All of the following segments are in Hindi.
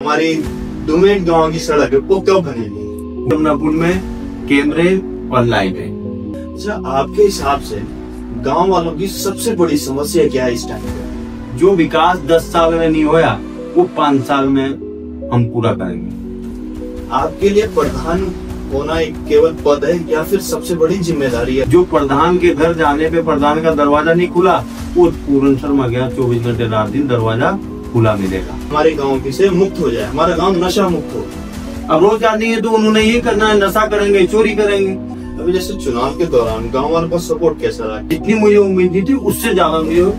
हमारी डुमेट गांव की सड़क वो कब बनेगी? जमुनापुर में कैमरे और लाइटें। अच्छा, आपके हिसाब से गांव वालों की सबसे बड़ी समस्या क्या है इस टाइम पे? जो विकास 10 साल में नहीं होया वो 5 साल में हम पूरा करेंगे। आपके लिए प्रधान होना एक केवल पद है या फिर सबसे बड़ी जिम्मेदारी है? जो प्रधान के घर जाने पे प्रधान का दरवाजा नहीं खुला वो पूर्ण शर्मा गया 24 घंटे रात दिन दरवाजा खुला मिलेगा। हमारे गांव की से मुक्त हो जाए, हमारा गांव नशा मुक्त हो। अब रोज आनी है तो उन्होंने ये करना है, नशा करेंगे, चोरी करेंगे। अभी जैसे चुनाव के दौरान गांव वालों का सपोर्ट कैसा रहा? जितनी मुझे उम्मीद थी उससे ज्यादा मुझे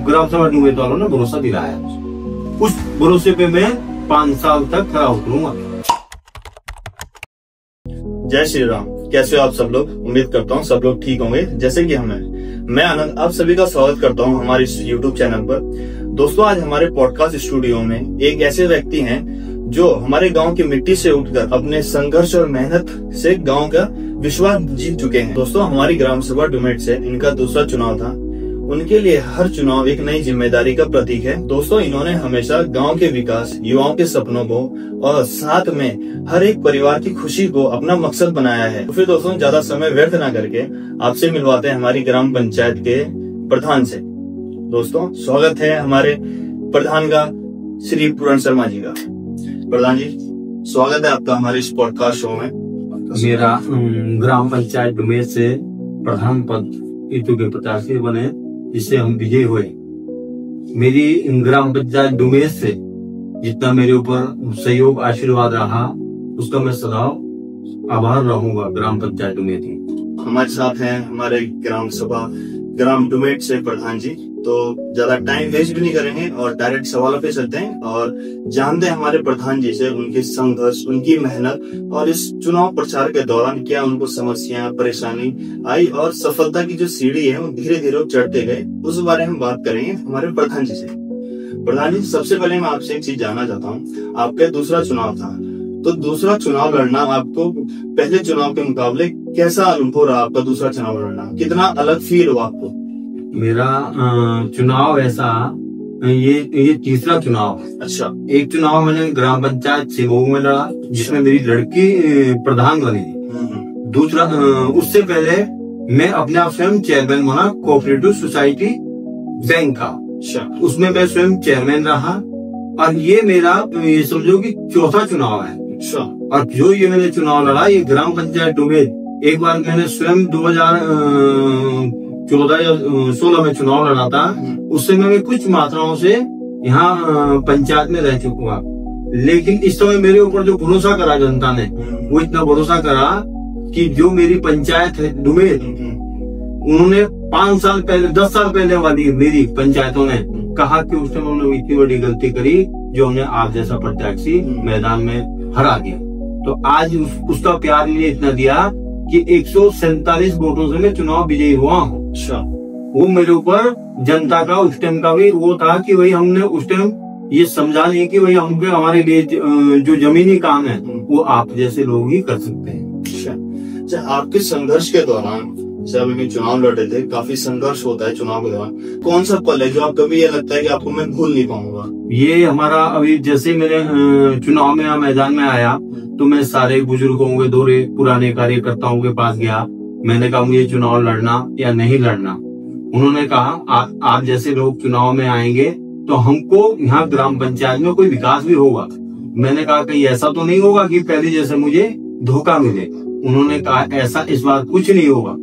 ग्राम सभा डुमेत वालों ने भरोसा दिलाया। उस भरोसे पे मैं 5 साल तक खड़ा उतरूंगा। जय श्री राम। कैसे हो आप सब लोग? उम्मीद करता हूँ सब लोग ठीक होंगे जैसे कि हमें। मैं आनंद आप सभी का स्वागत करता हूँ हमारे इस YouTube चैनल पर। दोस्तों, आज हमारे पॉडकास्ट स्टूडियो में एक ऐसे व्यक्ति हैं जो हमारे गांव की मिट्टी से उठकर अपने संघर्ष और मेहनत से गांव का विश्वास जीत चुके हैं। दोस्तों, हमारी ग्राम सभा डुमेट से इनका दूसरा चुनाव था। उनके लिए हर चुनाव एक नई जिम्मेदारी का प्रतीक है। दोस्तों, इन्होंने हमेशा गांव के विकास, युवाओं के सपनों को और साथ में हर एक परिवार की खुशी को अपना मकसद बनाया है। तो फिर दोस्तों, ज्यादा समय व्यर्थ न करके आपसे मिलवाते हैं हमारी ग्राम पंचायत के प्रधान से। दोस्तों, स्वागत है हमारे प्रधान का, श्री पूर्ण शर्मा जी का। प्रधान जी, स्वागत है आपका हमारे इस पॉडकास्ट शो में। मेरा ग्राम पंचायत डुमेत से प्रधान पद इतु के प्रत्याशी बने, जिससे हम विजयी हुए। मेरी ग्राम पंचायत डुमेत से जितना मेरे ऊपर सहयोग आशीर्वाद रहा उसका मैं सदैव आभार रहूंगा ग्राम पंचायत डुमेत की। हमारे साथ हैं हमारे ग्राम सभा ग्राम डुमेट से प्रधान जी। तो ज्यादा टाइम वेस्ट भी नहीं करेंगे और डायरेक्ट सवालों पे चलते हैं और जानते हैं हमारे प्रधान जी से उनके संघर्ष, उनकी मेहनत और इस चुनाव प्रचार के दौरान क्या उनको समस्याएं, परेशानी आई और सफलता की जो सीढ़ी है वो धीरे धीरे चढ़ते गए, उस बारे में बात करेंगे हमारे प्रधान जी से। प्रधान जी, सबसे पहले मैं आपसे एक चीज जानना चाहता हूँ। आपका दूसरा चुनाव था, तो दूसरा चुनाव लड़ना आपको पहले चुनाव के मुकाबले कैसा अनुभव रहा? आपका दूसरा चुनाव लड़ना कितना अलग फील हुआ आपको? मेरा चुनाव ऐसा, ये तीसरा चुनाव। अच्छा। एक चुनाव मैंने ग्राम पंचायत सिमोग में लड़ा जिसमें मेरी लड़की प्रधान बनी थी। दूसरा, उससे पहले मैं अपने आप स्वयं चेयरमैन बना कोऑपरेटिव सोसाइटी बैंक का। अच्छा। उसमें मैं स्वयं चेयरमैन रहा और ये मेरा, ये समझो कि चौथा चुनाव है। अच्छा। और जो ये मैंने चुनाव लड़ा ये ग्राम पंचायत डुमेत, एक बार मैंने स्वयं 2014 या 16 में चुनाव लड़ा था। उससे मैं कुछ मात्राओं से यहाँ पंचायत में रह चुका हूँ। लेकिन इस समय मेरे ऊपर जो भरोसा करा जनता ने, वो इतना भरोसा करा कि जो मेरी पंचायत है डुमेत, उन्होंने 5 साल पहले, 10 साल पहले वाली मेरी पंचायतों ने कहा कि उस समय उन्होंने इतनी बड़ी गलती करी जो उन्हें आप जैसा प्रत्याशी मैदान में हरा दिया। तो आज उसका प्यार मुझे इतना दिया कि 147 वोटों से मैं चुनाव विजयी हुआ हूँ। अच्छा। वो मेरे ऊपर जनता का उस टाइम का भी वो था कि भाई हमने उस टाइम ये समझा नहीं कि भाई हमके हमारे लिए जो जमीनी काम है वो आप जैसे लोग ही कर सकते हैं। अच्छा, आपके संघर्ष के दौरान जब अभी चुनाव लड़े थे, काफी संघर्ष होता है चुनाव के दौरान, कौन सा पल है जो आप कभी ये लगता है कि आपको मैं भूल नहीं पाऊंगा? ये हमारा अभी जैसे मेरे चुनाव में मैदान में आया तो मैं सारे बुजुर्गों के, दौरे पुराने कार्यकर्ताओं के पास गया। मैंने कहा मुझे चुनाव लड़ना या नहीं लड़ना। उन्होंने कहा आप जैसे लोग चुनाव में आएंगे तो हमको यहाँ ग्राम पंचायत में कोई विकास भी होगा। मैंने कहा कहीं ऐसा तो नहीं होगा कि पहले जैसे मुझे धोखा मिले। उन्होंने कहा ऐसा इस बार कुछ नहीं होगा।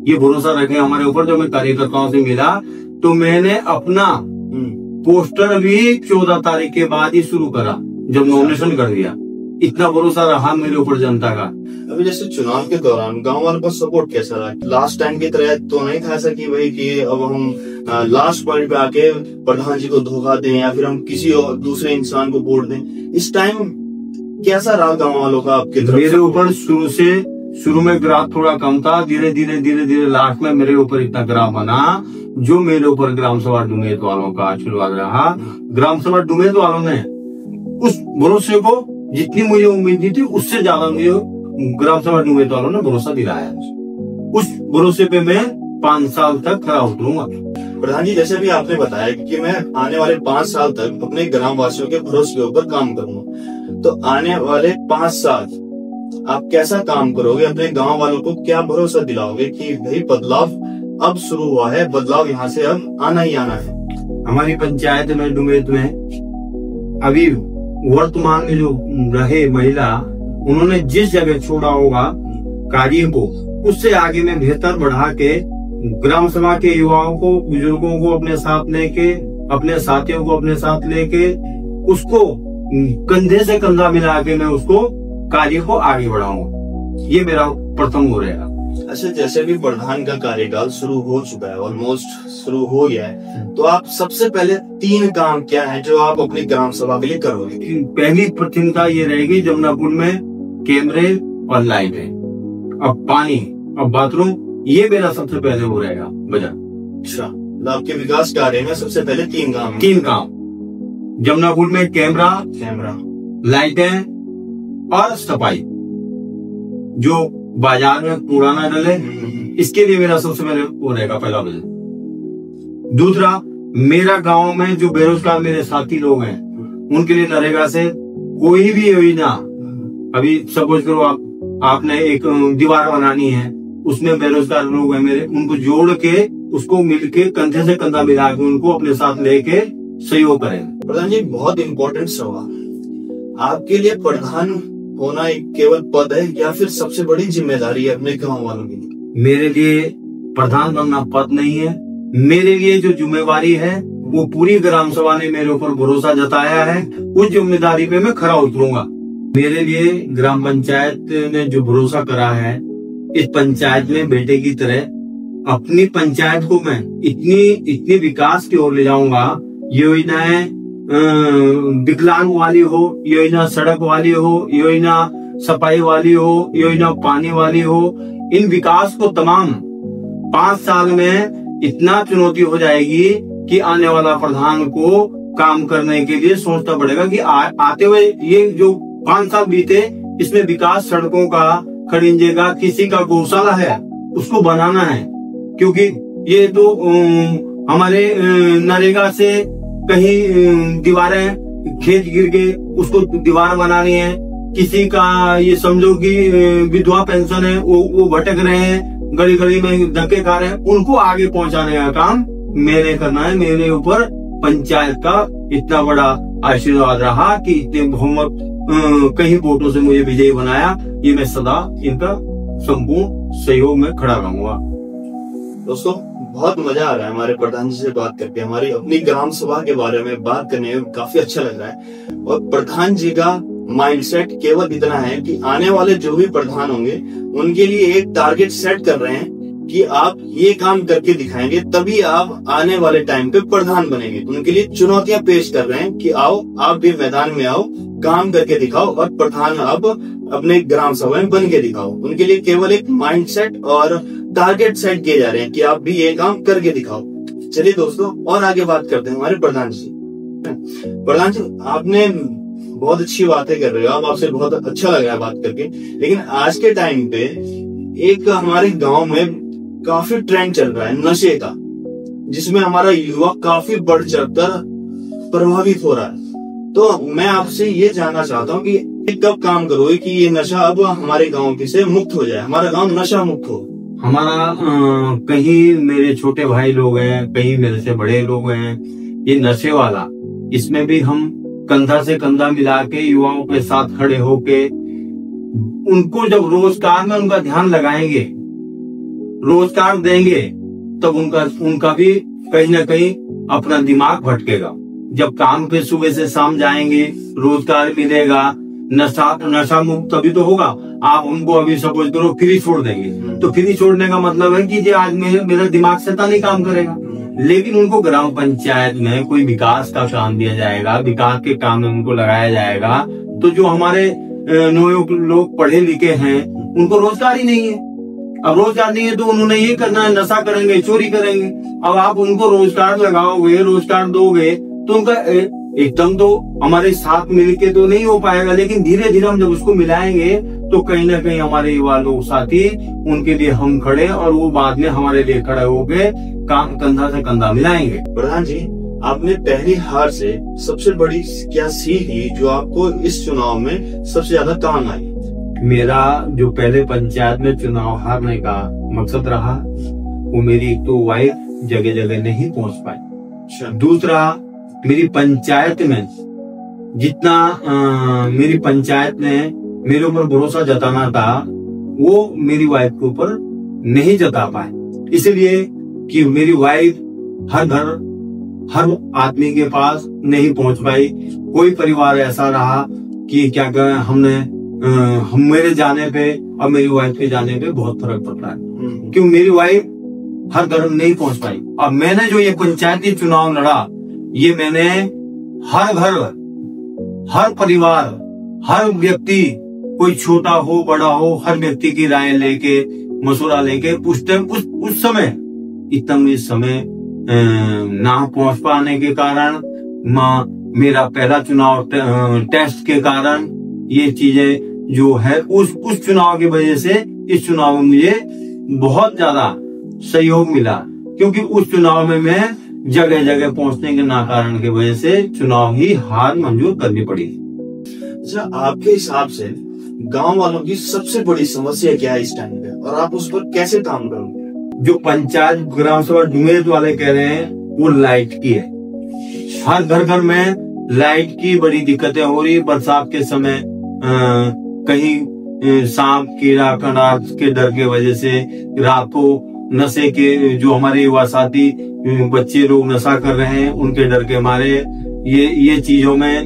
ये भरोसा रखे हमारे ऊपर। जब मैं कार्यकर्ताओं से मिला तो मैंने अपना पोस्टर भी 14 तारीख के बाद ही शुरू करा, जब नॉमिनेशन कर दिया। इतना भरोसा रहा मेरे ऊपर जनता का। अभी जैसे चुनाव के दौरान गांव वालों का सपोर्ट कैसा रहा? लास्ट टाइम की तरह तो नहीं था ऐसा कि भाई कि अब हम लास्ट पॉइंट पे आके प्रधान जी को धोखा दें या फिर हम किसी और दूसरे इंसान को वोट दें? इस टाइम कैसा रहा गांव वालों का आपके तरफ? मेरे ऊपर शुरू में ग्राफ थोड़ा कम था, धीरे धीरे लास्ट में मेरे ऊपर इतना ग्राफ बना जो मेरे ऊपर ग्राम सभा डुमेत वालों का आशीर्वाद रहा। ग्राम सभा डुमेत वालों ने उस भरोसे को, जितनी मुझे उम्मीद थी उससे ज्यादा मुझे ग्राम सभा डुमेत वालों ने भरोसा दिलाया। उस भरोसे पे मैं 5 साल तक खड़ा उतरूंगा। प्रधान जी, जैसे भी आपने बताया कि मैं आने वाले 5 साल तक अपने ग्राम वासियों के भरोसे के ऊपर काम करूंगा, तो आने वाले 5 साल आप कैसा काम करोगे? अपने गांव वालों को क्या भरोसा दिलाओगे कि भाई बदलाव अब शुरू हुआ है, बदलाव यहाँ से अब आना ही आना है? हमारी पंचायत में डुमेत में अभी वर्तमान में जो रहे महिला, उन्होंने जिस जगह छोड़ा होगा कार्य को, उससे आगे में बेहतर बढ़ा के ग्राम सभा के युवाओं को, बुजुर्गों को अपने साथ लेके, अपने साथियों को अपने साथ लेके, उसको कंधे से कंधा मिला के मैं उसको कार्य को आगे बढ़ाऊंगा। ये मेरा प्रथम हो रहेगा। अच्छा, जैसे भी प्रधान का कार्यकाल शुरू हो चुका है, ऑलमोस्ट शुरू हो गया है, तो आप सबसे पहले 3 काम क्या है जो आप अपनी ग्राम सभा के लिए करोगे? पहली प्राथमिकता ये रहेगी, जमुनापुर में कैमरे और लाइटें, अब पानी, अब बाथरूम, ये मेरा सबसे पहले हो रहेगा बजट। अच्छा, आपके विकास कार्य में सबसे पहले 3 काम? 3 काम, जमुनापुर में कैमरा, लाइटें और सफाई, जो बाजार में कूड़ा न डले, इसके लिए मेरा सबसे पहले वो रहेगा पहला बजट। दूसरा, मेरा गांव में जो बेरोजगार मेरे साथी लोग हैं, उनके लिए नरेगा से कोई भी योजना, अभी सपोज करो आपने एक दीवार बनानी है, उसमें बेरोजगार लोग हैं मेरे, उनको जोड़ के, उसको मिलके कंधे से कंधा मिला के उनको अपने साथ लेके सहयोग करें। प्रधान जी, बहुत इम्पोर्टेंट सवाल, आपके लिए प्रधान होना एक केवल पद है या फिर सबसे बड़ी जिम्मेदारी है अपने गांव वालों के लिए? मेरे लिए प्रधान बनना पद नहीं है, मेरे लिए जो जिम्मेवारी है वो पूरी ग्राम सभा ने मेरे ऊपर भरोसा जताया है, उस जिम्मेदारी पे मैं खरा उतरूंगा। मेरे लिए ग्राम पंचायत ने जो भरोसा करा है, इस पंचायत में बेटे की तरह अपनी पंचायत को मैं इतनी विकास की ओर ले जाऊंगा। योजनाएं विकलांग वाली हो, योजना सड़क वाली हो, योजना सफाई वाली हो, योजना पानी वाली हो, इन विकास को तमाम 5 साल में इतना चुनौती हो जाएगी कि आने वाला प्रधान को काम करने के लिए सोचना पड़ेगा कि आते हुए ये जो 5 साल बीते, इसमें विकास सड़कों का, खड़िंजे का, किसी का गौशाला है उसको बनाना है, क्योंकि ये तो हमारे नरेगा से कहीं दीवारें खेत गिर गए, उसको दीवार बनानी है, किसी का ये समझो कि विधवा पेंशन है, वो भटक रहे हैं, गली गली में धक्के खा रहे हैं, उनको आगे पहुंचाने का काम मैंने करना है। मेरे ऊपर पंचायत का इतना बड़ा आशीर्वाद रहा कि इतने बहुमत कई वोटों से मुझे विजयी बनाया, ये मैं सदा इनका संपूर्ण सहयोग में खड़ा रहूंगा। दोस्तों, बहुत मजा आ रहा है हमारे प्रधान जी से बात करके, हमारी अपनी ग्राम सभा के बारे में बात करने में काफी अच्छा लग रहा है। और प्रधान जी का माइंडसेट केवल इतना है कि आने वाले जो भी प्रधान होंगे उनके लिए एक टारगेट सेट कर रहे हैं कि आप ये काम करके दिखाएंगे तभी आप आने वाले टाइम पे प्रधान बनेंगे। उनके लिए चुनौतियां पेश कर रहे हैं कि आओ, आप भी मैदान में आओ, काम करके दिखाओ और प्रधान आप अपने ग्राम सभा में बन के दिखाओ। उनके लिए केवल एक माइंडसेट और टारगेट सेट किए जा रहे हैं कि आप भी ये काम करके दिखाओ। चलिए दोस्तों, और आगे बात करते हैं हमारे प्रधान जी। प्रधान जी, आपने बहुत अच्छी बातें कर रहे हो, आप आपसे बहुत अच्छा लग रहा है बात करके, लेकिन आज के टाइम पे एक हमारे गांव में काफी ट्रेंड चल रहा है नशे का, जिसमें हमारा युवा काफी बढ़ चढ़कर प्रभावित हो रहा है। तो मैं आपसे ये जानना चाहता हूँ कि कब काम करोगे कि ये नशा अब हमारे गांव की से मुक्त हो जाए, हमारा गांव नशा मुक्त हो? हमारा कहीं मेरे छोटे भाई लोग हैं, कहीं मेरे से बड़े लोग हैं, ये नशे वाला, इसमें भी हम कंधा से कंधा मिला के युवाओं के साथ खड़े होके उनको जब रोजगार में उनका ध्यान लगाएंगे, रोजगार देंगे, तब उनका भी कहीं ना कहीं अपना दिमाग भटकेगा। जब काम पे सुबह से शाम जाएंगे, रोजगार मिलेगा, नशा मुक्त तभी तो होगा। आप उनको अभी सपोज करो फ्री छोड़ देंगे, तो फ्री छोड़ने का मतलब है कि आज मेरा दिमाग से नहीं काम करेगा। लेकिन उनको ग्राम पंचायत में कोई विकास का काम दिया जाएगा, विकास के काम में उनको लगाया जाएगा, तो जो हमारे लोग पढ़े लिखे हैं उनको रोजगार ही नहीं है। अब रोजगार नहीं है तो उन्होंने ये करना है, नशा करेंगे, चोरी करेंगे। अब आप उनको रोजगार लगाओगे, रोजगार दोगे, तो उनका एकदम तो हमारे साथ मिलके तो नहीं हो पाएगा, लेकिन धीरे धीरे हम जब उसको मिलाएंगे तो कहीं ना कहीं हमारे युवा लोग साथी उनके लिए हम खड़े और वो बाद में हमारे लिए खड़े होके काम कंधा से कंधा मिलाएंगे। प्रधान जी, आपने पहली हार से सबसे बड़ी क्या सीख ली जो आपको इस चुनाव में सबसे ज्यादा काम आई? मेरा जो पहले पंचायत में चुनाव हारने का मकसद रहा, वो मेरी एक तो वाइफ जगह जगह नहीं पहुंच पाई। दूसरा, मेरी पंचायत में जितना मेरी पंचायत ने मेरे ऊपर भरोसा जताना था वो मेरी वाइफ के ऊपर नहीं जता पाए, इसलिए कि मेरी वाइफ हर घर हर आदमी के पास नहीं पहुंच पाई। कोई परिवार ऐसा रहा कि क्या कहें, हम मेरे जाने पे और मेरी वाइफ के जाने पे बहुत फर्क पड़ता है, क्यों मेरी वाइफ हर घर नहीं पहुंच पाई। अब मैंने जो ये पंचायती चुनाव लड़ा, ये मैंने हर घर, हर परिवार, हर व्यक्ति, कोई छोटा हो बड़ा हो, हर व्यक्ति की राय लेके, मशुरा लेके उस समय इतना समय ना पहुंच पाने के कारण, मेरा पहला चुनाव टेस्ट के कारण, ये चीजें जो है उस चुनाव की वजह से इस चुनाव में मुझे बहुत ज्यादा सहयोग मिला, क्योंकि उस चुनाव में मैं जगह जगह पहुंचने के ना कारण की वजह से चुनाव ही हार मंजूर करनी पड़ी। अच्छा, आपके हिसाब से गांव वालों की सबसे बड़ी समस्या क्या है इस टाइम पे, और आप उस पर कैसे काम करोगे? जो पंचायत ग्राम सभा डुमेर वाले कह रहे हैं वो लाइट की है। हर घर घर में लाइट की बड़ी दिक्कतें हो रही। बरसात के समय कहीं सांप कीड़ा कनार के डर के वजह से रात को नशे के जो हमारे युवा साथी बच्चे लोग नशा कर रहे हैं, उनके डर के मारे ये चीजों में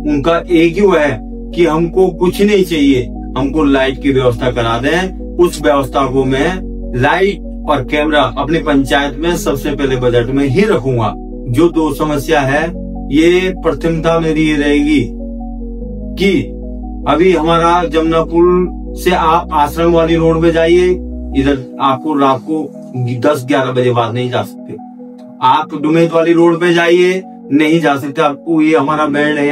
उनका एक ही है कि हमको कुछ नहीं चाहिए, हमको लाइट की व्यवस्था करा दें। उस व्यवस्था को मैं लाइट और कैमरा अपनी पंचायत में सबसे पहले बजट में ही रखूंगा। जो दो समस्या है, ये प्राथमिकता मेरी ये रहेगी कि अभी हमारा जमुना पुल से आप आश्रम वाली रोड पे जाइए, इधर आपको रात को 10-11 बजे बाद नहीं जा सकते। आप डुमेर वाली रोड पे जाइए, नहीं जा सकते। आपको ये हमारा बेल्ट है,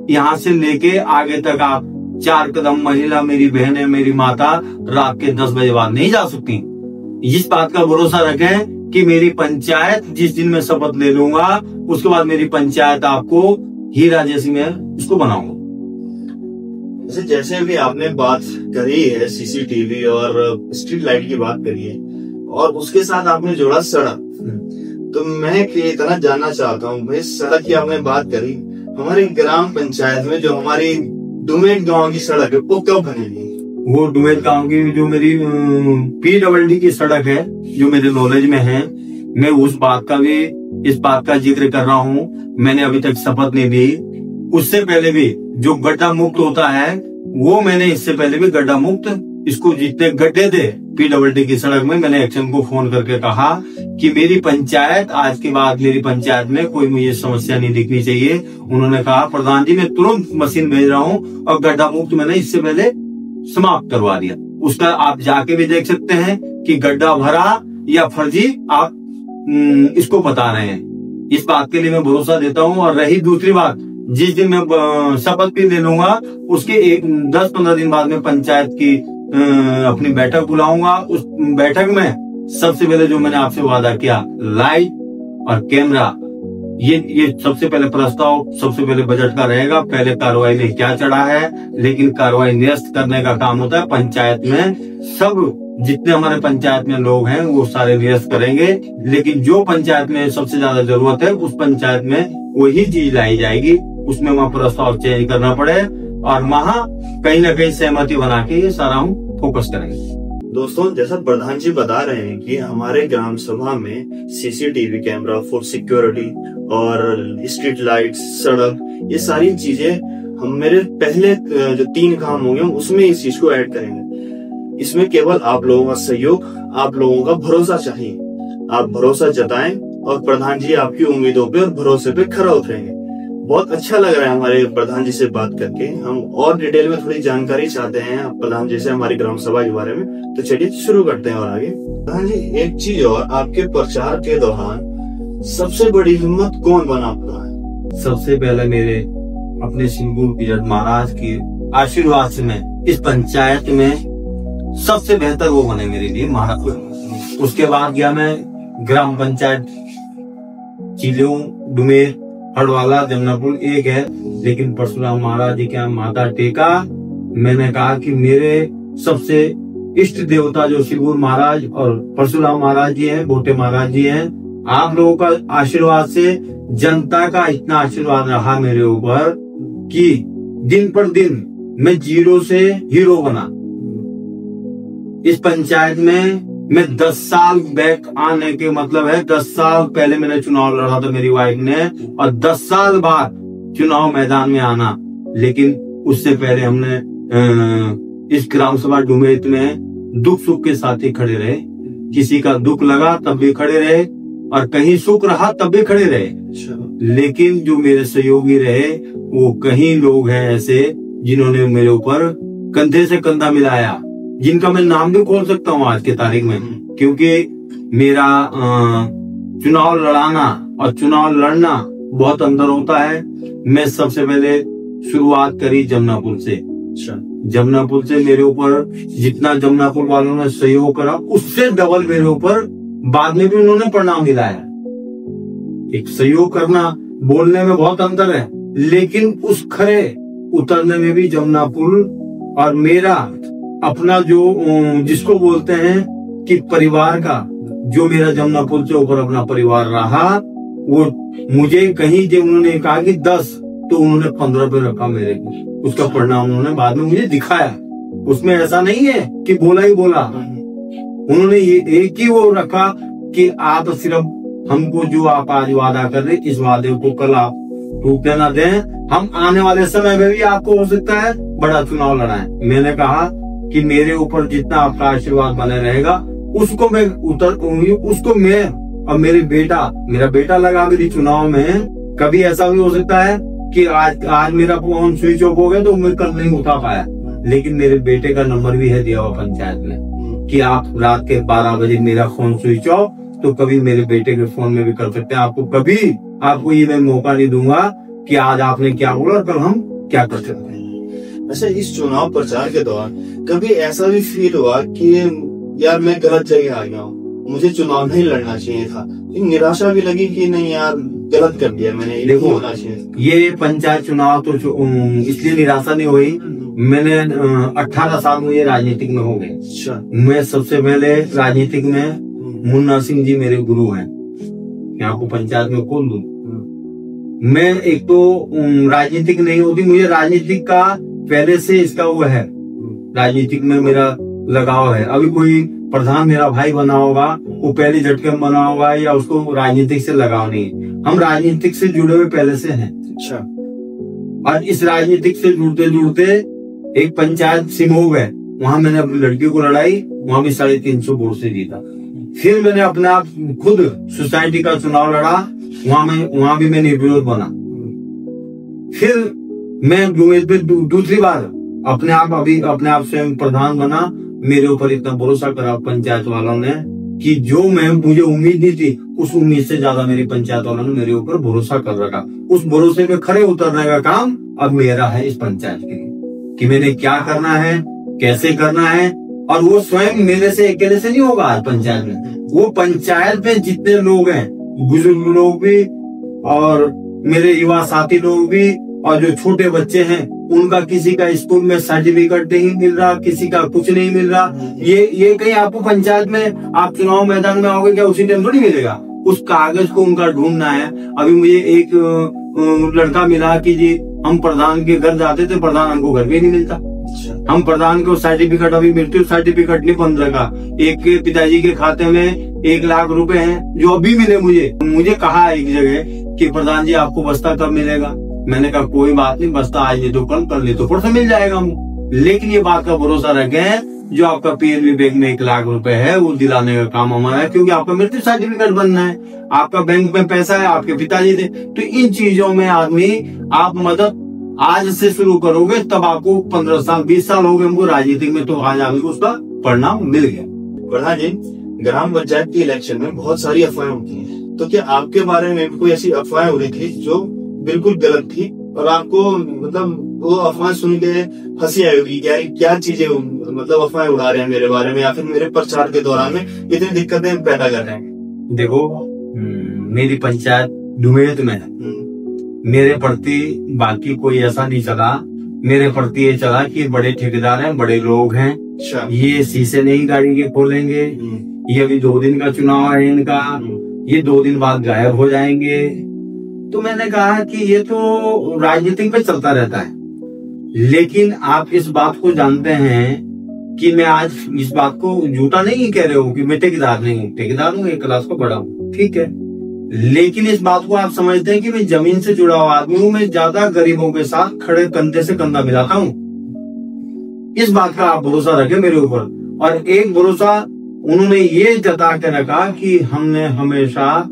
यहाँ से लेके आगे तक आप 4 कदम महिला, मेरी बहन है, मेरी माता रात के 10 बजे बाद नहीं जा सकती। इस बात का भरोसा रखें कि मेरी पंचायत जिस दिन मैं शपथ ले लूंगा, उसके बाद मेरी पंचायत आपको हीरा जैसी मैं उसको बनाऊंगा। जैसे भी आपने बात करी है सीसीटीवी और स्ट्रीट लाइट की बात करी है, और उसके साथ आपने जोड़ा सड़क, तो मैं इतना जानना चाहता हूँ भाई, सड़क की आपने बात करी, हमारी ग्राम पंचायत में जो हमारी डुमेर गांव की सड़क है वो कब बनेगी? वो डुमेर गांव की जो मेरी PWD की सड़क है, जो मेरे नॉलेज में है, मैं इस बात का जिक्र कर रहा हूँ। मैंने अभी तक शपथ नहीं ली। उससे पहले भी जो गड्ढा मुक्त होता है, वो मैंने इससे पहले भी गड्ढा मुक्त, इसको जितने गड्ढे थे PWD की सड़क में, मैंने एक्शन को फोन करके कहा कि मेरी पंचायत, आज के बाद मेरी पंचायत में कोई मुझे समस्या नहीं दिखनी चाहिए। उन्होंने कहा प्रधान जी मैं तुरंत मशीन भेज रहा हूँ, और गड्ढा मुक्त मैंने इससे पहले समाप्त करवा दिया। उसका आप जाके भी देख सकते हैं कि गड्ढा भरा या फर्जी, आप इसको बता रहे हैं। इस बात के लिए मैं भरोसा देता हूँ। और रही दूसरी बात, जिस दिन मैं शपथ भी ले लूंगा, उसके 10-15 दिन बाद में पंचायत की अपनी बैठक बुलाऊंगा। उस बैठक में सबसे पहले जो मैंने आपसे वादा किया, लाइट और कैमरा, ये सबसे पहले प्रस्ताव सबसे पहले बजट का रहेगा। पहले कार्रवाई में क्या चढ़ा है, लेकिन कार्रवाई निरस्त करने का काम होता है पंचायत में। सब जितने हमारे पंचायत में लोग हैं वो सारे निरस्त करेंगे, लेकिन जो पंचायत में सबसे ज्यादा जरूरत है उस पंचायत में वही चीज लाई जाएगी। उसमें वहाँ प्रस्ताव चेंज करना पड़े, और वहाँ कहीं ना कहीं सहमति बना के ये सारा हम फोकस करेंगे। दोस्तों, जैसा प्रधान जी बता रहे हैं कि हमारे ग्राम सभा में सीसीटीवी कैमरा फॉर सिक्योरिटी और स्ट्रीट लाइट, सड़क, ये सारी चीजें हम मेरे पहले जो 3 काम होंगे उसमें इस चीज को ऐड करेंगे। इसमें केवल आप लोगों का सहयोग, आप लोगों का भरोसा चाहिए। आप भरोसा जताएं और प्रधान जी आपकी उम्मीदों पे और भरोसे पे खरा उतरेंगे। बहुत अच्छा लग रहा है हमारे प्रधान जी से बात करके। हम और डिटेल में थोड़ी जानकारी चाहते हैं प्रधान जी से हमारी ग्राम सभा के बारे में, तो चलिए शुरू करते हैं। और आगे प्रधान जी, एक चीज और, आपके प्रचार के दौरान सबसे बड़ी हिम्मत कौन बना पड़ा है? सबसे पहले मेरे अपने सिंगुर पीरियड महाराज की आशीर्वाद से मैं इस पंचायत में सबसे बेहतर वो बने मेरे लिए महाराज। उसके बाद गया मैं ग्राम पंचायत चिलियों, डुमेर, हड़वाला, जमनापुर एक है, लेकिन परशुराम महाराज जी क्या माता टेका। मैंने कहा कि मेरे सबसे इष्ट देवता जो शिवूर महाराज और परशुराम महाराज जी हैं, बोटे महाराज जी हैं, आप लोगों का आशीर्वाद से, जनता का इतना आशीर्वाद रहा मेरे ऊपर कि दिन पर दिन मैं जीरो से हीरो बना। इस पंचायत में मैं 10 साल बैक आने के मतलब है 10 साल पहले मैंने चुनाव लड़ा था मेरी वाइफ ने, और 10 साल बाद चुनाव मैदान में आना। लेकिन उससे पहले हमने इस ग्राम सभा डुमेर में दुख सुख के साथ ही खड़े रहे। किसी का दुख लगा तब भी खड़े रहे, और कहीं सुख रहा तब भी खड़े रहे। लेकिन जो मेरे सहयोगी रहे वो कहीं लोग हैं ऐसे जिन्होंने मेरे ऊपर कंधे से कंधा मिलाया, जिनका मैं नाम भी खोल सकता हूँ आज के तारीख में, क्योंकि मेरा चुनाव लड़ाना और चुनाव लड़ना बहुत अंतर होता है। मैं सबसे पहले शुरुआत करी जमनापुर से। जमनापुर से मेरे ऊपर जितना जमनापुर वालों ने सहयोग करा उससे डबल मेरे ऊपर बाद में भी उन्होंने परिणाम दिलाया। एक सहयोग करना बोलने में बहुत अंतर है, लेकिन उस खरे उतरने में भी जमनापुर और मेरा अपना जो जिसको बोलते हैं कि परिवार का, जो मेरा जमनापुर से ऊपर अपना परिवार रहा, वो मुझे कहीं जब उन्होंने कहा कि 10 तो उन्होंने 15 पे रखा मेरे को। उसका परिणाम उन्होंने बाद में मुझे दिखाया। उसमें ऐसा नहीं है कि बोला ही बोला, उन्होंने ये एक ही वो रखा कि आप सिर्फ हमको जो आप आज वादा कर रहे, इस वादे को कल आप टूटने ना दें। हम आने वाले समय में भी आपको हो सकता है बड़ा चुनाव लड़ाएं। मैंने कहा कि मेरे ऊपर जितना आपका आशीर्वाद बने रहेगा उसको मैं उसको मैं और मेरा बेटा लगा मेरी चुनाव में। कभी ऐसा भी हो सकता है कि आज मेरा फोन स्विच ऑफ हो गया तो मैं कल नहीं उठा पाया, लेकिन मेरे बेटे का नंबर भी है दिया हुआ पंचायत में कि आप रात के 12 बजे मेरा फोन स्विच ऑफ, तो कभी मेरे बेटे के फोन में भी कर सकते हैं। आपको ये मैं मौका नहीं दूंगा कि आज आपने क्या बोला और कल हम क्या कर सकते हैं। अच्छा, इस चुनाव प्रचार के दौरान कभी ऐसा भी फील हुआ कि यार मैं गलत जगह आ गया हूँ, मुझे चुनाव नहीं लड़ना चाहिए था? निराशा भी लगी कि नहीं यार गलत कर दिया मैंने, देखो होना चाहिए। ये पंचायत चुनाव तो इसलिए निराशा नहीं हुई, मैंने 18 साल मुझे राजनीतिक में हो गए। अच्छा। मैं सबसे पहले राजनीतिक में मुन्ना सिंह जी मेरे गुरु हैं, मैं आपको पंचायत में खोल दूं। मैं एक तो राजनीतिक नहीं होती, मुझे राजनीतिक का पहले से इसका वो है, राजनीतिक में मेरा लगाव है। अभी कोई प्रधान मेरा भाई बना होगा, वो पहले झटके में बना होगा या उसको राजनीतिक से लगाव नहीं है। हम राजनीतिक से जुड़े हुए पहले से हैं। अच्छा। और इस राजनीतिक से जुड़ते जुड़ते एक पंचायत सिमोग है, वहां मैंने अपनी लड़की को लड़ाई, वहां भी 350 वोट से जीता। फिर मैंने अपना खुद सोसाइटी का चुनाव लड़ा, वहां भी मैं निर्विरोध बना। फिर मैं दूसरी बार अपने आप स्वयं प्रधान बना। मेरे ऊपर इतना भरोसा करा पंचायत वालों ने कि जो मुझे उम्मीद नहीं थी, उस उम्मीद से ज्यादा मेरी पंचायत वालों ने मेरे ऊपर भरोसा कर रखा। उस भरोसे पे खड़े उतरने का काम अब मेरा है इस पंचायत के लिए, कि मैंने क्या करना है, कैसे करना है। और वो स्वयं मेरे से अकेले से नहीं होगा आज पंचायत में, वो पंचायत में जितने लोग हैं, बुजुर्ग लोग भी और मेरे युवा साथी लोग भी, और जो छोटे बच्चे हैं उनका किसी का स्कूल में सर्टिफिकेट नहीं मिल रहा, किसी का कुछ नहीं मिल रहा। ये कहीं आपको पंचायत में आप चुनाव मैदान में आओगे क्या उसी टाइम थोड़ी मिलेगा, उस कागज को उनका ढूंढना है। अभी मुझे एक लड़का मिला कि जी हम प्रधान के घर जाते थे, प्रधान हमको घर भी नहीं मिलता। हम प्रधान को सर्टिफिकेट अभी मिलते, सर्टिफिकेट नहीं 15 का। एक के पिताजी के खाते में 1 लाख रुपए हैं जो अभी मिले मुझे कहा एक जगह कि प्रधान जी आपको बस्ता कब मिलेगा। मैंने कहा कोई बात नहीं, बस्ता आज नहीं तो कल नहीं तो परसों मिल जाएगा हमको। लेकिन ये बात का भरोसा रखें, जो आपका पीएनबी बैंक में 1 लाख रुपए है वो दिलाने का काम हमारा है, क्योंकि आपका मृत्यु सर्टिफिकेट बनना है, आपका बैंक में पैसा है, आपके पिताजी दे। तो इन चीजों में आदमी आप मदद आज से शुरू करोगे तब आपको 15 साल 20 साल हो गए हमको राजनीतिक में, तो आज आपको उसका परिणाम मिल गया। प्रधान जी, ग्राम पंचायत के इलेक्शन में बहुत सारी अफवाहें होती हैं, तो क्या आपके बारे में कोई ऐसी अफवाहें हो रही थी जो बिल्कुल गलत थी और आपको मतलब वो अफवाह सुन के हंसी आई होगी, क्या चीजें मतलब अफवाहें उड़ा रहे हैं मेरे बारे में, या फिर मेरे प्रचार के दौरान में इतनी दिक्कतें पैदा कर रहे हैं। देखो, मेरी पंचायत डुमेत में है, मेरे प्रति बाकी कोई ऐसा नहीं चला। मेरे प्रति ये चला कि बड़े ठेकेदार हैं, बड़े लोग हैं, ये शीशे नहीं गाड़ी के खोलेंगे, ये अभी 2 दिन का चुनाव है इनका, ये 2 दिन बाद गायब हो जाएंगे। तो मैंने कहा कि ये तो राजनीति में चलता रहता है, लेकिन आप इस बात को जानते हैं कि मैं आज इस बात को झूठा नहीं कह रहे हो कि मैं ठेकेदार नहीं हूँ, ठेकेदार हूँ, 1 क्लास को बड़ा हूँ, ठीक है, लेकिन इस बात को आप समझते हैं कि मैं जमीन से जुड़ा हुआ आदमी हूँ, मैं ज्यादा गरीबों के साथ खड़े कंधे से कंधा मिलाता हूँ। इस बात का आप भरोसा रखें मेरे ऊपर। और एक भरोसा उन्होंने ये जता के रखा कि हमने हमेशा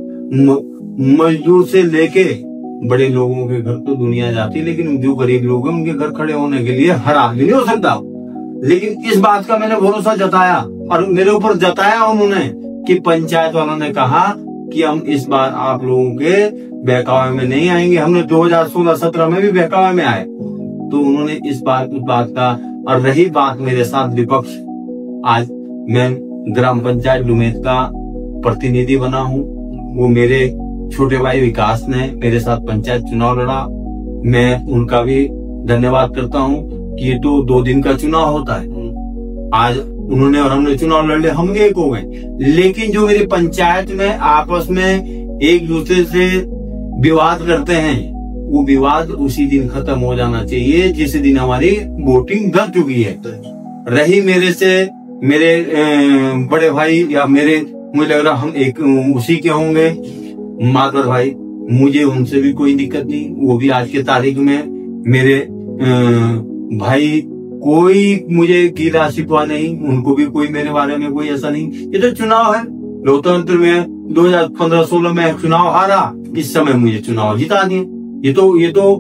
मजदूर से लेके बड़े लोगों के घर तो दुनिया जाती, लेकिन जो गरीब लोग हैं उनके घर खड़े होने के लिए हर आदमी नहीं हो सकता। लेकिन इस बात का मैंने भरोसा जताया और मेरे ऊपर जताया उन्होंने कि पंचायत वालों ने कहा कि हम इस बार आप लोगों के बहकावे में नहीं आएंगे। हमने 2016-17 में भी बहकावे में आए, तो उन्होंने इस बात का। और रही बात मेरे साथ विपक्ष, आज मैं ग्राम पंचायत डुमेत का प्रतिनिधि बना हूँ। वो मेरे छोटे भाई विकास ने मेरे साथ पंचायत चुनाव लड़ा, मैं उनका भी धन्यवाद करता हूँ कि ये तो 2 दिन का चुनाव होता है। आज उन्होंने और हमने चुनाव लड़ लिया, हम एक हो गए। लेकिन जो मेरी पंचायत में आपस में एक दूसरे से विवाद करते हैं, वो विवाद उसी दिन खत्म हो जाना चाहिए जिस दिन हमारी वोटिंग दब चुकी है। रही मेरे बड़े भाई या मुझे लग रहा हम एक उसी के होंगे, माधवर भाई, मुझे उनसे भी कोई दिक्कत नहीं। वो भी आज के तारीख में मेरे भाई, कोई मुझे कीड़ा शिकवा नहीं, उनको भी कोई मेरे बारे में कोई ऐसा नहीं। ये तो चुनाव है, लोकतंत्र में 2015-16 में चुनाव हारा, इस समय मुझे चुनाव जिता दिए। ये तो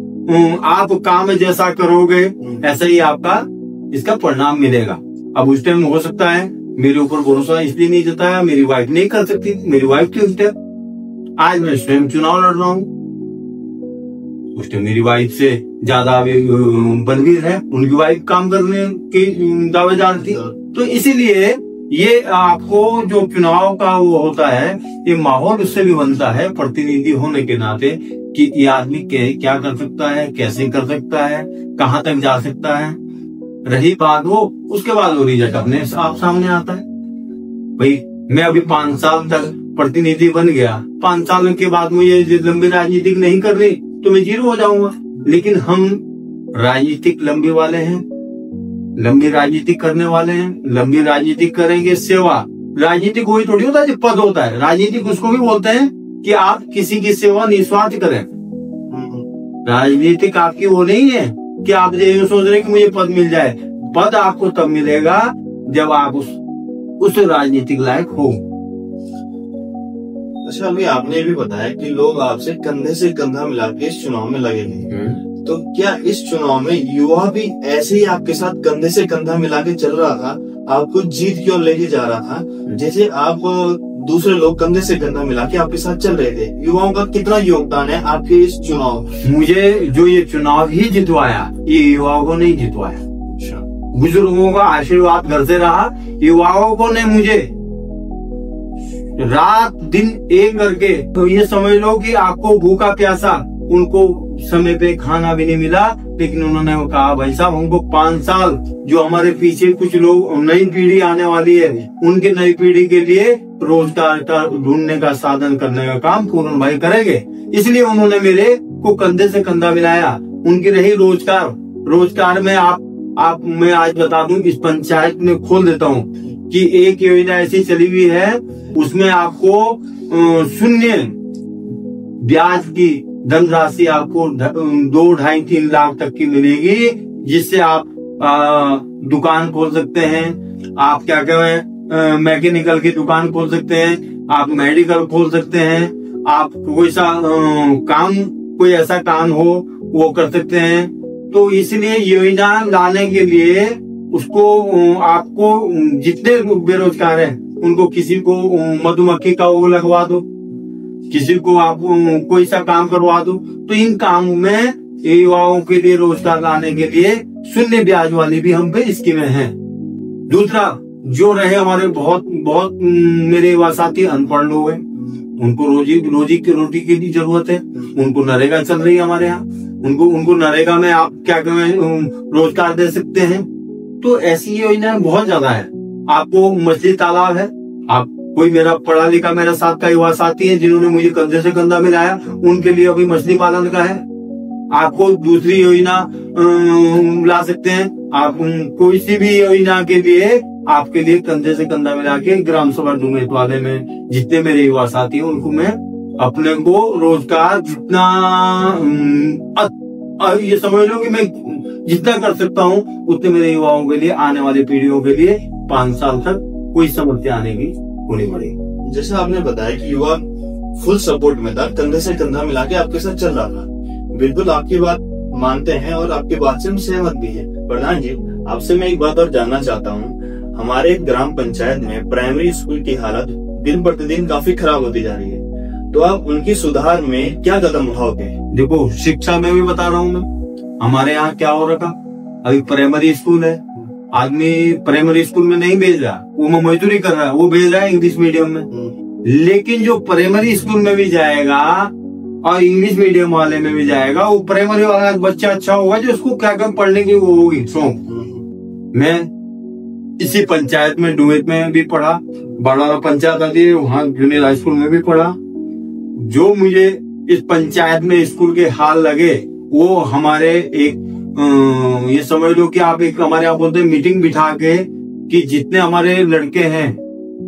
आप काम जैसा करोगे ऐसा ही आपका इसका परिणाम मिलेगा। अब उस टाइम हो सकता है मेरे ऊपर भरोसा इसलिए नहीं जताया, मेरी वाइफ नहीं कर सकती, मेरी वाइफ की उस टाइम, आज मैं स्वयं चुनाव लड़ रहा हूँ। उस टाइम मेरी वाइफ से ज्यादा बलवीर है, उनकी वाइफ काम करने की दावेदार थी। तो इसीलिए ये आपको जो चुनाव का वो होता है, ये माहौल उससे भी बनता है प्रतिनिधि होने के नाते कि ये आदमी क्या कर सकता है, कैसे कर सकता है, कहाँ तक जा सकता है। रही बात वो, उसके बाद वो रिजल्ट अपने आप सामने आता है। भाई मैं अभी 5 साल तक प्रतिनिधि बन गया, 5 साल के बाद मुझे लंबी राजनीतिक नहीं कर रही तो मैं 0 हो जाऊंगा। लेकिन हम राजनीतिक लंबी वाले हैं, लंबी राजनीति करने वाले हैं, लंबी राजनीति करेंगे। सेवा राजनीतिक कोई थोड़ी होता है जो पद होता है, राजनीतिक उसको भी बोलते हैं कि आप किसी की सेवा निस्वार्थ करें। राजनीतिक आपकी वो नहीं है कि आप ये सोच रहे कि मुझे पद मिल जाए। पद आपको तब मिलेगा जब आप उस राजनीतिक लायक हो। अच्छा, अभी आपने भी बताया कि लोग आपसे कंधे से कंधा मिला के इस चुनाव में लगे हैं, तो क्या इस चुनाव में युवा भी ऐसे ही आपके साथ कंधे से कंधा मिला के चल रहा था, आपको जीत की ओर लेके जा रहा था, जैसे आप दूसरे लोग कंधे से कंधा मिला के आपके साथ चल रहे थे? युवाओं का कितना योगदान है आपके इस चुनाव? मुझे जो ये चुनाव ही जितवाया, ये युवाओं को नहीं जितवाया। बुजुर्गों का आशीर्वाद घर से रहा, युवाओं को ने मुझे रात दिन एक करके, तो ये समझ लो कि आपको भूखा प्यासा, उनको समय पे खाना भी नहीं मिला, लेकिन उन्होंने कहा भाई साहब हमको 5 साल, जो हमारे पीछे कुछ लोग, नई पीढ़ी आने वाली है, उनके नई पीढ़ी के लिए रोजगार ढूंढने का साधन करने का काम पूर्ण भाई करेंगे। इसलिए उन्होंने मेरे को कंधे से कंधा मिलाया। उनकी रही रोजगार में मैं आज बता दूं, इस पंचायत में खोल देता हूं कि एक योजना ऐसी चली हुई है, उसमें आपको 0 ब्याज की धनराशि आपको 2, 2.5, 3 लाख तक की मिलेगी, जिससे आप दुकान खोल सकते हैं। आप क्या कहें, मैकेनिकल की दुकान खोल सकते हैं, आप मेडिकल खोल सकते हैं, आप कोई ऐसा काम हो वो कर सकते हैं। तो इसलिए योजना लाने के लिए उसको आपको जितने बेरोजगार हैं उनको, किसी को मधुमक्खी का वो लगवा दो, किसी को आप कोई सा काम करवा दो। तो इन कामों में युवाओं के लिए रोजगार लाने के लिए शून्य ब्याज वाली भी हम पे स्कीमें हैं। दूसरा, जो रहे हमारे बहुत बहुत मेरे युवा साथी अनपढ़ लोग हैं, उनको रोजी की रोटी की भी जरूरत है, उनको नरेगा चल रही है हमारे यहाँ, उनको नरेगा में आप क्या रोजगार दे सकते हैं। तो ऐसी योजना बहुत ज्यादा है। आपको मछली तालाब है, आप कोई मेरा पढ़ा लिखा मेरा साथ का युवा साथी है जिन्होंने मुझे कंधे से कंधा मिलाया, उनके लिए अभी मछली पालन का है। आपको दूसरी योजना ला सकते हैं। आप कोई सी भी योजना के लिए आपके लिए कंधे से कंधा मिला के ग्राम सभा डूमेट वाले में जितने मेरे युवा साथी हैं उनको मैं अपने को रोजगार जितना ये समझ लो कि मैं जितना कर सकता हूँ उतने मेरे युवाओं के लिए, आने वाली पीढ़ियों के लिए 5 साल तक कोई समस्या आने की होनी पड़ेगी। जैसे आपने बताया कि युवा फुल सपोर्ट में था, कंधे से कंधा मिला के आपके साथ चल रहा था। बिल्कुल आपकी बात मानते हैं और आपकी बात से हम सहमत भी है। प्रधान जी, आपसे मैं एक बात और जानना चाहता हूँ। हमारे ग्राम पंचायत में प्राइमरी स्कूल की हालत दिन प्रतिदिन काफी खराब होती जा रही है, तो आप उनकी सुधार में क्या कदम उठाओगे? देखो, शिक्षा में भी बता रहा हूँ मैं, हमारे यहाँ क्या हो रखा, अभी प्राइमरी स्कूल है, आदमी प्राइमरी स्कूल में नहीं भेज रहा, वो मजदूरी कर रहा है, वो भेज रहा है इंग्लिश मीडियम में। लेकिन जो प्राइमरी स्कूल में भी जाएगा और इंग्लिश मीडियम वाले में भी जाएगा, वो प्राइमरी वाला बच्चा अच्छा होगा जो उसको क्या कम पढ़ने की वो होगी शौक। मैं इसी पंचायत में डूमेट में भी पढ़ा, बड़ा पंचायत आती है, वहाँ जूनियर हाई स्कूल में भी पढ़ा। जो मुझे इस पंचायत में स्कूल के हाल लगे वो हमारे एक ये समझ लो कि आप एक हमारे यहाँ बोलते हैं मीटिंग बिठा के कि जितने हमारे लड़के हैं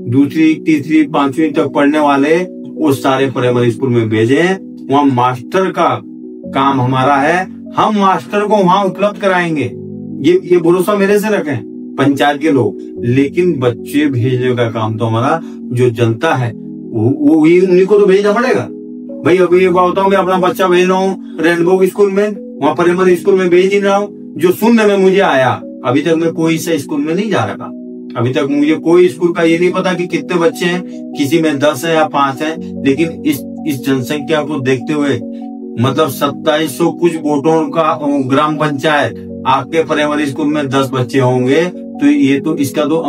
दूसरी तीसरी पांचवी तक पढ़ने वाले वो सारे प्राइमरी स्कूल में भेजे। वहाँ मास्टर का काम हमारा है, हम मास्टर को वहाँ उपलब्ध कराएंगे, ये भरोसा मेरे से रखें पंचायत के लोग। लेकिन बच्चे भेजने का काम तो हमारा जो जनता है वो उन्हीं को तो भेजना पड़ेगा। भाई अभी ये बात बताऊं, मैं अपना बच्चा भेज रहा हूँ रेनबो स्कूल में, वहाँ प्राइमरी स्कूल में भेज नहीं रहा हूँ। जो सुनने में मुझे आया, अभी तक मैं कोई से स्कूल में नहीं जा रहा, अभी तक मुझे कोई स्कूल का ये नहीं पता कि कितने बच्चे हैं, किसी में 10 है या 5 है। लेकिन इस जनसंख्या को देखते हुए मतलब 2700 कुछ वोटों का ग्राम पंचायत, आपके प्राइमरी स्कूल में 10 बच्चे होंगे, तो ये तो इसका तो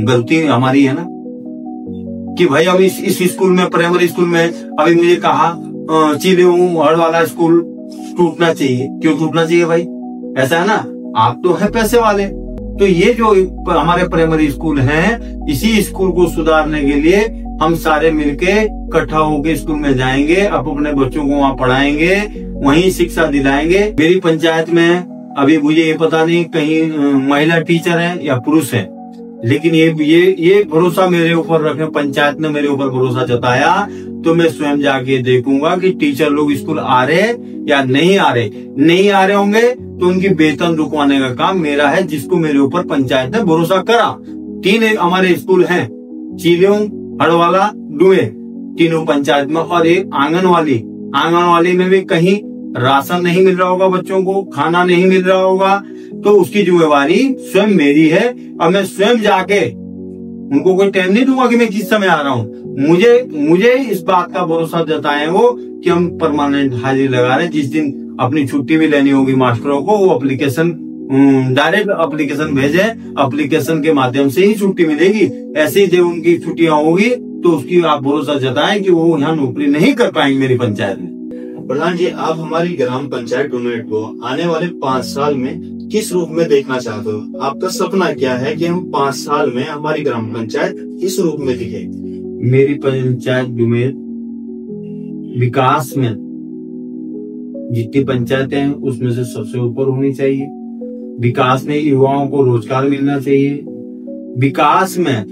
गलती हमारी है ना कि भाई अभी इस स्कूल में प्राइमरी स्कूल में अभी मुझे कहा चिलेहड़ वाला स्कूल टूटना चाहिए। क्यों टूटना चाहिए भाई? ऐसा है ना, आप तो है पैसे वाले। तो ये जो हमारे प्राइमरी स्कूल हैं, इसी स्कूल को सुधारने के लिए हम सारे मिलके इकट्ठा होकर स्कूल में जाएंगे, अपने बच्चों को वहाँ पढ़ाएंगे, वहीं शिक्षा दिलाएंगे। मेरी पंचायत में अभी मुझे ये पता नहीं कहीं महिला टीचर है या पुरुष है, लेकिन ये भरोसा मेरे ऊपर रखे, पंचायत ने मेरे ऊपर भरोसा जताया, तो मैं स्वयं जाके देखूंगा कि टीचर लोग स्कूल आ रहे या नहीं आ रहे होंगे तो उनकी वेतन रुकवाने का काम मेरा है, जिसको मेरे ऊपर पंचायत ने भरोसा करा। 3 हमारे स्कूल हैं, चिलेहड़, हड़वाला, डुमे, तीनों पंचायत में, और एक आंगनवाड़ी में भी कहीं राशन नहीं मिल रहा होगा, बच्चों को खाना नहीं मिल रहा होगा, तो उसकी जिम्मेवारी स्वयं मेरी है। और मैं स्वयं जाके उनको कोई टाइम नहीं दूंगा कि मैं किस समय आ रहा हूँ। मुझे इस बात का भरोसा जताए वो कि हम परमानेंट हाजिरी लगा रहे हैं। जिस दिन अपनी छुट्टी भी लेनी होगी मास्टरों को, वो एप्लीकेशन डायरेक्ट एप्लीकेशन भेजे, एप्लीकेशन के माध्यम से ही छुट्टी मिलेगी। ऐसे ही जब उनकी छुट्टियां होगी तो उसकी आप भरोसा जताएं कि वो यहाँ नौकरी नहीं कर पाएंगे मेरी पंचायत में। प्रधान जी, आप हमारी ग्राम पंचायत डूमेट को आने वाले 5 साल में किस रूप में देखना चाहते हो? आपका सपना क्या है कि हम 5 साल में हमारी ग्राम पंचायत किस रूप में दिखे? मेरी पंचायत डूमेट विकास में जितनी पंचायतें हैं उसमें से सबसे ऊपर होनी चाहिए। विकास में युवाओं को रोजगार मिलना चाहिए। विकास में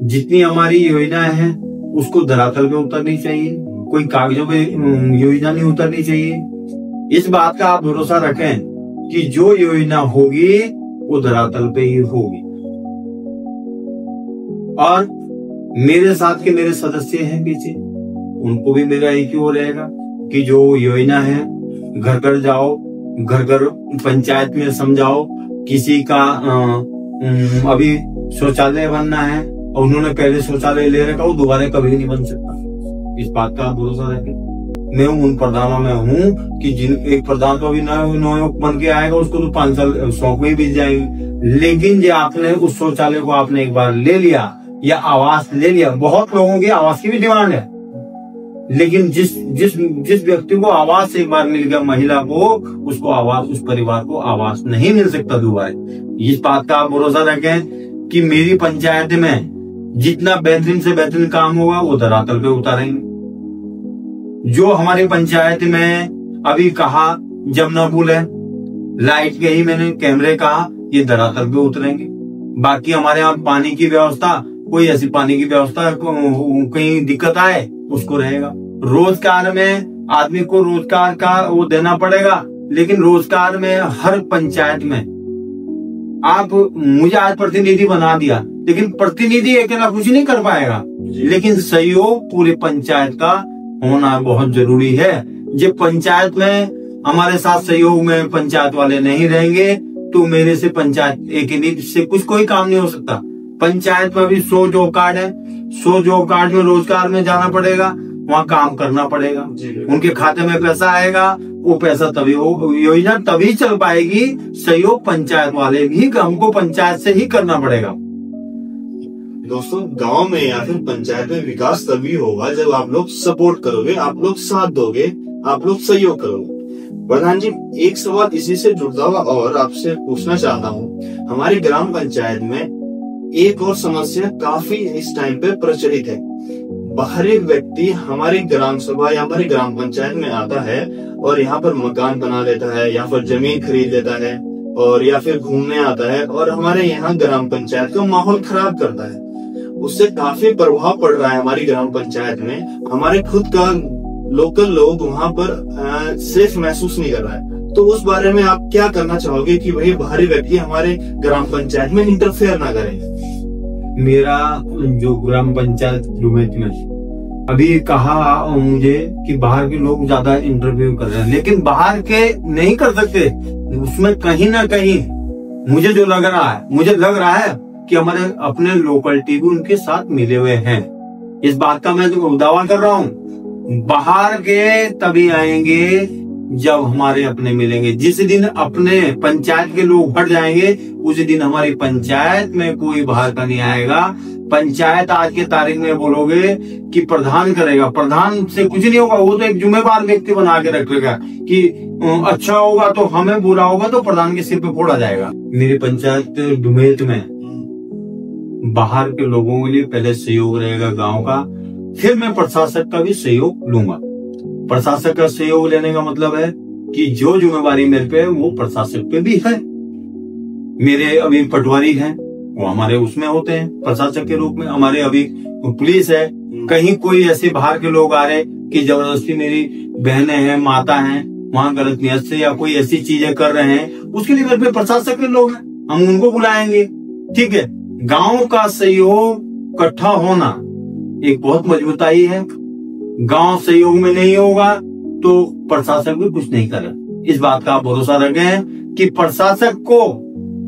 जितनी हमारी योजनाएं हैं उसको धरातल पे उतरनी चाहिए, कोई कागजों पे योजना नहीं उतरनी चाहिए। इस बात का आप भरोसा रखें कि जो योजना होगी वो धरातल पे ही होगी। और मेरे साथ के मेरे सदस्य हैं पीछे, उनको भी मेरा एक ही वो रहेगा कि जो योजना है घर घर जाओ, घर घर पंचायत में समझाओ। किसी का अभी शौचालय बनना है और उन्होंने पहले शौचालय ले रखा, वो दोबारा कभी नहीं बन सकता। इस बात का भरोसा रखें। मैं उन प्रधानों में हूँ कि जिन एक प्रधान तो अभी नया बन के आएगा, उसको तो 5 साल 100 को ही बीत जाएंगे। लेकिन जो आपने उस शौचालय को आपने एक बार ले लिया या आवास ले लिया, बहुत लोगों की आवास की भी डिमांड है, लेकिन जिस व्यक्ति को आवास एक बार मिल गया, महिला को, उसको आवास, उस परिवार को आवास नहीं मिल सकता दोबारा। इस बात का आप भरोसा रखें कि मेरी पंचायत में जितना बेहतरीन से बेहतरीन काम होगा वो धरातल पे उतारेंगे। जो हमारी पंचायत में अभी कहा जमुना पुल है, लाइट के ही मैंने कैमरे कहा, ये धरातल पे उतरेंगे। बाकी हमारे यहाँ पानी की व्यवस्था, कोई ऐसी पानी की व्यवस्था कहीं दिक्कत आए उसको रहेगा। रोजगार में आदमी को रोजगार का वो देना पड़ेगा, लेकिन रोजगार में हर पंचायत में आप मुझे आज प्रतिनिधि बना दिया, लेकिन प्रतिनिधि अकेला कुछ नहीं कर पाएगा, लेकिन सहयोग पूरे पंचायत का होना बहुत जरूरी है। जब पंचायत में हमारे साथ सहयोग में पंचायत वाले नहीं रहेंगे तो मेरे से पंचायत एक नीति से कुछ कोई काम नहीं हो सकता। पंचायत में भी 100 जॉब कार्ड है, 100 जॉब कार्ड में रोजगार में जाना पड़ेगा, वहाँ काम करना पड़ेगा, उनके खाते में पैसा आएगा, वो पैसा तभी योजना तभी चल पाएगी। सहयोग पंचायत वाले भी, हमको पंचायत से ही करना पड़ेगा। दोस्तों, गांव में या फिर पंचायत में विकास तभी होगा जब आप लोग सपोर्ट करोगे, आप लोग साथ दोगे, आप लोग सहयोग करोगे। प्रधान जी, एक सवाल इसी से जुड़ता हुआ और आपसे पूछना चाहता हूँ, हमारी ग्राम पंचायत में एक और समस्या काफी इस टाइम पे प्रचलित है। बाहरी व्यक्ति हमारी ग्राम सभा या हमारी ग्राम पंचायत में आता है और यहाँ पर मकान बना लेता है या फिर जमीन खरीद लेता है और या फिर घूमने आता है और हमारे यहाँ ग्राम पंचायत का माहौल खराब करता है। उससे काफी प्रभाव पड़ रहा है हमारी ग्राम पंचायत में। हमारे खुद का लोकल लोग वहाँ पर सेफ महसूस नहीं कर रहा है। तो उस बारे में आप क्या करना चाहोगे कि भाई बाहरी व्यक्ति हमारे ग्राम पंचायत में इंटरफेयर ना करें? मेरा जो ग्राम पंचायत में अभी कहा मुझे कि बाहर के लोग ज्यादा इंटरव्यू कर रहे हैं, लेकिन बाहर के नहीं कर सकते। उसमें कहीं ना कहीं मुझे जो लग रहा है, मुझे लग रहा है कि हमारे अपने लोकलिटी भी उनके साथ मिले हुए हैं। इस बात का मैं तो दावा कर रहा हूँ। बाहर के तभी आएंगे जब हमारे अपने मिलेंगे। जिस दिन अपने पंचायत के लोग हट जाएंगे उस दिन हमारी पंचायत में कोई बाहर का नहीं आएगा। पंचायत आज के तारीख में बोलोगे कि प्रधान करेगा, प्रधान से कुछ नहीं होगा। वो तो एक जिम्मेवार व्यक्ति बना के रखेगा कि अच्छा होगा तो हमें, बुरा होगा तो प्रधान के सिर पे फोड़ा जाएगा। मेरी पंचायत डुमेत में बाहर के लोगों के लिए पहले सहयोग रहेगा गांव का, फिर मैं प्रशासक का भी सहयोग लूंगा। प्रशासक का सहयोग लेने का मतलब है कि जो जिम्मेवारी मेरे पे है वो प्रशासक पे भी है। मेरे अभी पटवारी हैं, वो हमारे उसमें होते हैं प्रशासक के रूप में। हमारे अभी पुलिस है। कहीं कोई ऐसे बाहर के लोग आ रहे कि जबरदस्ती मेरी बहनें हैं, माता हैं, वहाँ गलत नियत से या कोई ऐसी चीजें कर रहे हैं, उसके लिए मेरे पे प्रशासक के लोग हैं, हम उनको बुलाएंगे। ठीक है, गांव का सहयोग इकट्ठा होना एक बहुत मजबूताई है। गांव सहयोग में नहीं होगा तो प्रशासक भी कुछ नहीं करेगा। इस बात का आप भरोसा रखें कि प्रशासक को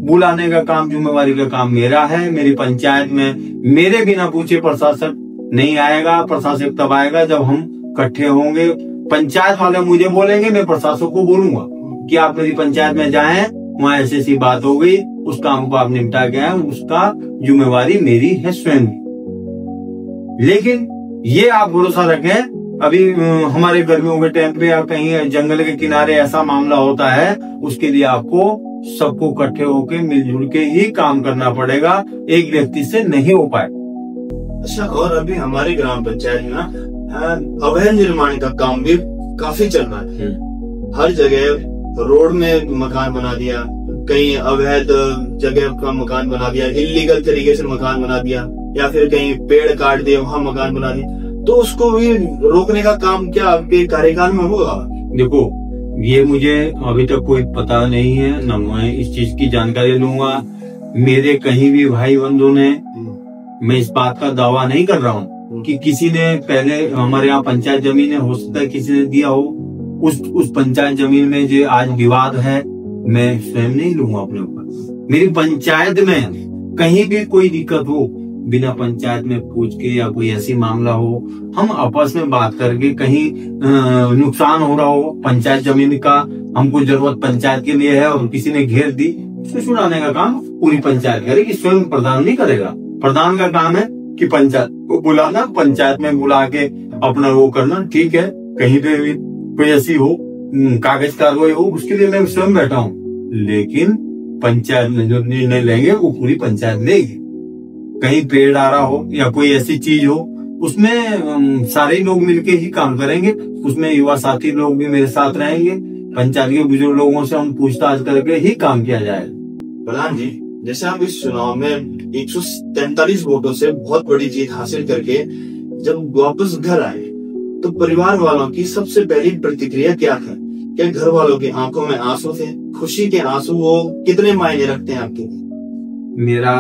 बुलाने का काम, जिम्मेवारी का काम मेरा है। मेरी पंचायत में मेरे बिना पूछे प्रशासक नहीं आएगा। प्रशासक तब आएगा जब हम इकट्ठे होंगे। पंचायत वाले मुझे बोलेंगे, मैं प्रशासक को बोलूंगा कि आप मेरी पंचायत में जाएं, वहाँ ऐसी बात हो गई, उस काम को आप निपटा के आए, उसका जिम्मेवारी मेरी है स्वयं। लेकिन ये आप भरोसा रखें, अभी हमारे गर्मियों के टाइम पे या कहीं जंगल के किनारे ऐसा मामला होता है, उसके लिए आपको सबको इकट्ठे होके मिलजुल के ही काम करना पड़ेगा, एक व्यक्ति से नहीं हो पाए। अच्छा, और अभी हमारी ग्राम पंचायत में ना अवैध निर्माण का काम भी काफी चल रहा है। हर जगह रोड में मकान बना दिया, कहीं अवैध जगह का मकान बना दिया, इलीगल तरीके से मकान बना दिया, या फिर कहीं पेड़ काट दिए वहाँ मकान बना दिया। तो उसको भी रोकने का काम क्या आपके कार्यकाल में होगा? देखो, ये मुझे अभी तक कोई पता नहीं है, न मैं इस चीज की जानकारी लूंगा। मेरे कहीं भी भाई बंधु ने, मैं इस बात का दावा नहीं कर रहा हूँ कि किसी ने पहले हमारे यहाँ पंचायत जमीन है, हो सकता है किसी ने दिया हो। उस पंचायत जमीन में जो आज विवाद है, मैं स्वयं नहीं लूंगा अपने ऊपर। मेरी पंचायत में कहीं भी कोई दिक्कत हो, बिना पंचायत में पूछ के या कोई ऐसी मामला हो, हम आपस में बात करके, कहीं नुकसान हो रहा हो पंचायत जमीन का, हमको जरूरत पंचायत के लिए है और किसी ने घेर दी, उसको छुड़ाने का काम पूरी पंचायत करेगी, स्वयं प्रधान नहीं करेगा। प्रधान का काम है कि पंचायत को बुलाना, पंचायत में बुला के अपना वो करना। ठीक है, कहीं पे भी कोई ऐसी हो कागज कार्रवाई हो, उसके लिए मैं स्वयं बैठा हूँ, लेकिन पंचायत में जो निर्णय लेंगे वो पूरी पंचायत लेगी। कहीं पेड़ आ रहा हो या कोई ऐसी चीज हो, उसमें सारे लोग मिलके ही काम करेंगे, उसमें युवा साथी लोग भी मेरे साथ रहेंगे, पंचायत के बुजुर्ग लोगों से हम पूछताछ करके ही काम किया जाए। प्रधान जी, जैसे आप इस चुनाव में 143 वोटों से बहुत बड़ी जीत हासिल करके जब वापस घर आए, तो परिवार वालों की सबसे पहली प्रतिक्रिया क्या था? क्या घर वालों की आंखों में आंसू थे? खुशी के आंसू वो कितने मायने रखते हैं आपके? मेरा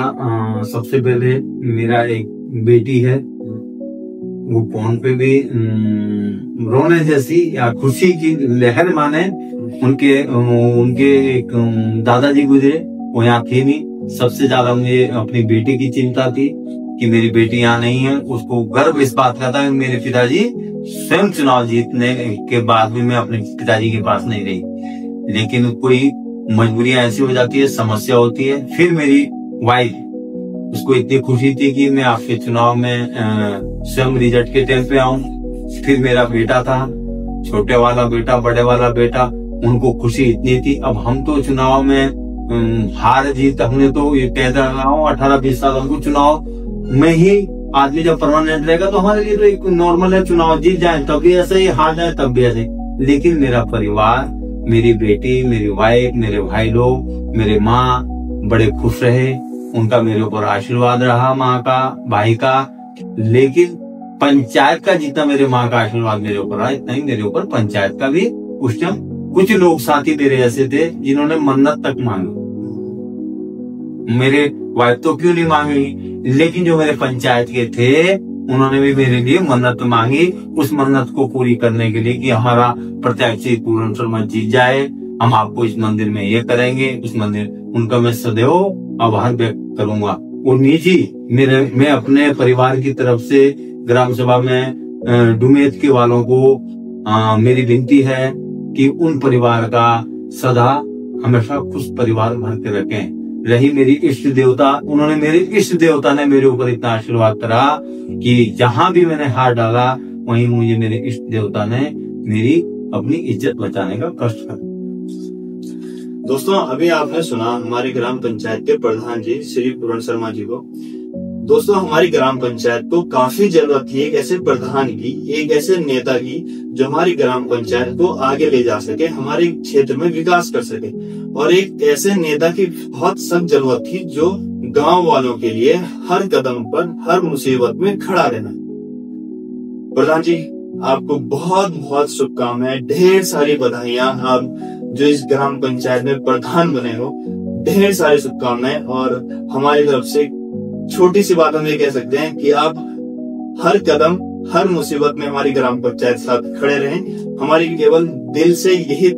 सबसे पहले मेरा एक बेटी है, वो फोन पे भी रोने जैसी या खुशी की लहर माने। उनके एक दादाजी गुजरे, वो यहाँ थे नहीं। सबसे ज्यादा मुझे अपनी बेटी की चिंता थी कि मेरी बेटी यहाँ नहीं है। उसको गर्व इस बात का था कि मेरे पिताजी स्वयं चुनाव जीतने के बाद भी मैं अपने पिताजी के पास नहीं रही, लेकिन कोई मजबूरियां ऐसी हो जाती है, समस्या होती है। फिर मेरी वाइफ, उसको इतनी खुशी थी कि मैं आपके चुनाव में स्वयं रिजल्ट के टाइम पे आऊं। फिर मेरा बेटा था, छोटे वाला बेटा, बड़े वाला बेटा, उनको खुशी इतनी थी। अब हम तो चुनाव में हार जीत, हमने तो ये कह रहा हूँ 18-20 साल हमको चुनाव में ही, आदमी जब परमानेंट रहेगा तो हमारे लिए तो एक नॉर्मल है, चुनाव जीत जाए तब भी ऐसे ही, हार जाए तब भी ऐसे। लेकिन मेरा परिवार, मेरी बेटी, मेरी वाइफ, मेरे भाई लोग, मेरे माँ बड़े खुश रहे, उनका मेरे ऊपर आशीर्वाद रहा, माँ का, भाई का। लेकिन पंचायत का जितना मेरे माँ का आशीर्वाद मेरे ऊपर रहा, इतना ही मेरे ऊपर पंचायत का भी। उस टाइम कुछ लोग साथी मेरे ऐसे थे जिन्होंने मन्नत तक मांगी। मेरे वाइफ तो क्यों नहीं मांगी, लेकिन जो मेरे पंचायत के थे उन्होंने भी मेरे लिए मन्नत मांगी। उस मन्नत को पूरी करने के लिए कि हमारा प्रत्याशी पूर्ण शर्मा जीत जाए, हम आपको इस मंदिर में ये करेंगे, उस मंदिर, उनका मैं सदैव आभार व्यक्त करूंगा। और निजी मैं अपने परिवार की तरफ से ग्राम सभा में डुमेत के वालों को मेरी विनती है कि उन परिवार का सदा हमेशा खुश परिवार भर के रखें। रही मेरी इष्ट देवता, उन्होंने मेरे इष्ट देवता ने मेरे ऊपर इतना आशीर्वाद करा कि जहां भी मैंने हाथ डाला वहीं मुझे मेरे इष्ट देवता ने मेरी अपनी इज्जत बचाने का कष्ट करा। दोस्तों, अभी आपने सुना हमारी ग्राम पंचायत के प्रधान जी श्री पूर्ण शर्मा जी को। दोस्तों, हमारी ग्राम पंचायत को काफी जरूरत थी एक ऐसे प्रधान की, एक ऐसे नेता की जो हमारी ग्राम पंचायत को आगे ले जा सके, हमारे क्षेत्र में विकास कर सके। और एक ऐसे नेता की बहुत सख्त जरूरत थी जो गांव वालों के लिए हर कदम पर, हर मुसीबत में खड़ा रहना। प्रधान जी, आपको बहुत बहुत शुभकामनाएं, ढेर सारी बधाइयां। आप जो इस ग्राम पंचायत में प्रधान बने हो, ढेर सारी शुभकामनाएं। और हमारी तरफ से छोटी सी बात हम ये कह सकते हैं कि आप हर कदम, हर मुसीबत में हमारी ग्राम पंचायत साथ खड़े रहें। हमारी केवल दिल से यही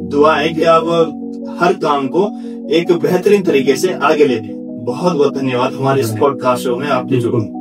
दुआ है कि आप हर काम को एक बेहतरीन तरीके से आगे ले जाएं। बहुत बहुत धन्यवाद हमारे इस पॉडकास्ट शो में आपने जुड़ा।